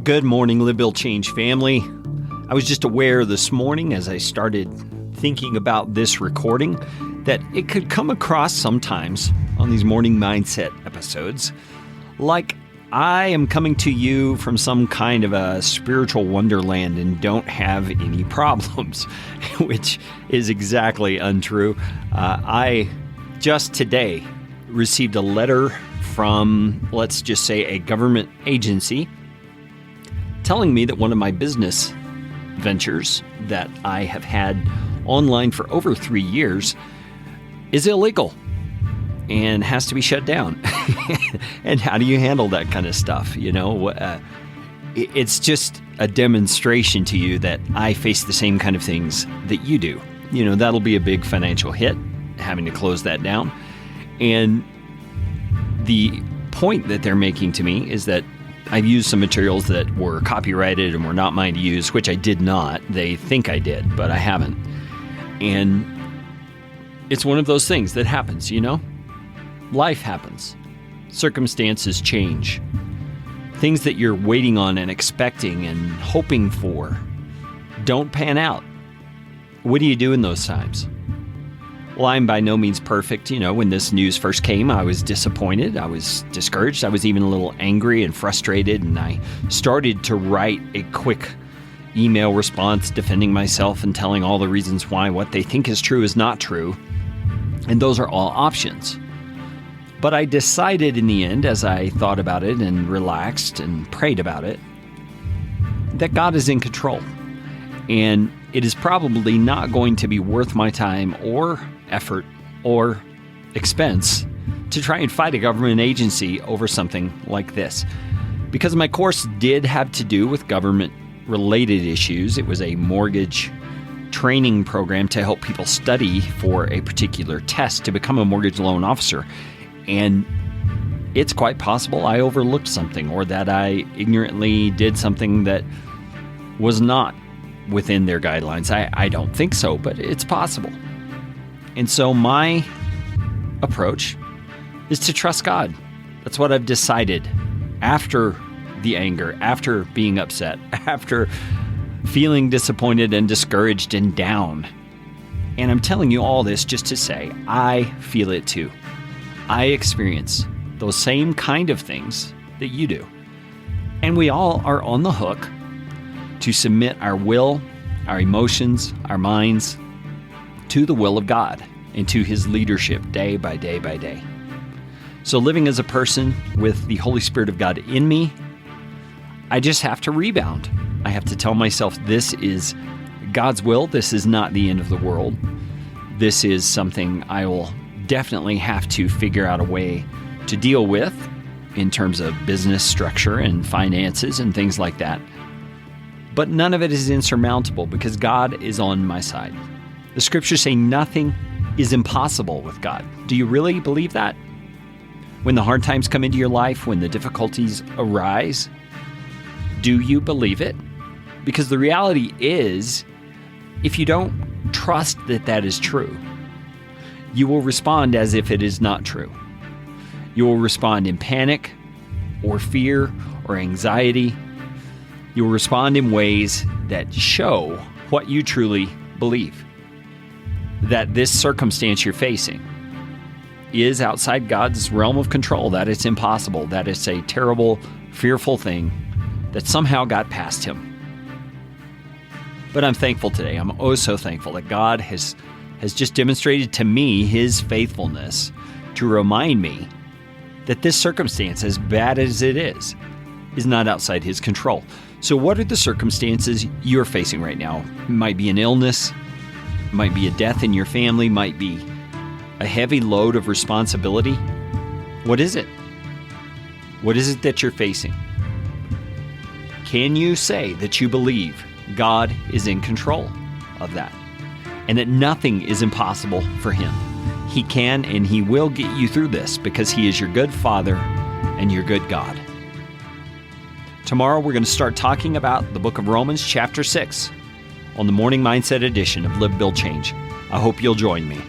Good morning, Live, Build, Change family. I was just aware this morning as I started thinking about this recording that it could come across sometimes on these morning mindset episodes like I am coming to you from some kind of a spiritual wonderland and don't have any problems, which is exactly untrue. I just today received a letter from, let's just say, a government agency telling me that one of my business ventures that I have had online for over 3 years is illegal and has to be shut down. And how do you handle that kind of stuff? You know, it's just a demonstration to you that I face the same kind of things that you do. You know, that'll be a big financial hit, having to close that down. And the point that they're making to me is that I've used some materials that were copyrighted and were not mine to use, which I did not. They think I did, but I haven't. And it's one of those things that happens, you know? Life happens. Circumstances change. Things that you're waiting on and expecting and hoping for don't pan out. What do you do in those times? Well, I'm by no means perfect. You know, when this news first came, I was disappointed. I was discouraged. I was even a little angry and frustrated. And I started to write a quick email response defending myself and telling all the reasons why what they think is true is not true. And those are all options. But I decided in the end, as I thought about it and relaxed and prayed about it, that God is in control. And it is probably not going to be worth my time or effort or expense to try and fight a government agency over something like this. Because my course did have to do with government-related issues. It was a mortgage training program to help people study for a particular test to become a mortgage loan officer. And it's quite possible I overlooked something or that I ignorantly did something that was not within their guidelines. I don't think so, but it's possible. And so my approach is to trust God. That's what I've decided after the anger, after being upset, after feeling disappointed and discouraged and down. And I'm telling you all this just to say, I feel it too. I experience those same kind of things that you do. And we all are on the hook to submit our will, our emotions, our minds to the will of God and to His leadership day by day by day. So living as a person with the Holy Spirit of God in me, I just have to rebound. I have to tell myself this is God's will. This is not the end of the world. This is something I will definitely have to figure out a way to deal with in terms of business structure and finances and things like that. But none of it is insurmountable because God is on my side. The scriptures say nothing is impossible with God. Do you really believe that? When the hard times come into your life, when the difficulties arise, do you believe it? Because the reality is, if you don't trust that that is true, you will respond as if it is not true. You will respond in panic or fear or anxiety. You will respond in ways that show what you truly believe. That this circumstance you're facing is outside God's realm of control, that it's impossible, that it's a terrible, fearful thing that somehow got past Him. But I'm thankful today. I'm oh so thankful that God has just demonstrated to me His faithfulness to remind me that this circumstance, as bad as it is not outside His control. So what are the circumstances you're facing right now? It might be an illness, might be a death in your family, might be a heavy load of responsibility. What is it? What is it that you're facing? Can you say that you believe God is in control of that and that nothing is impossible for Him? He can and He will get you through this because He is your good Father and your good God. Tomorrow we're going to start talking about the book of Romans chapter 6 on the Morning Mindset edition of Live, Build, Change. I hope you'll join me.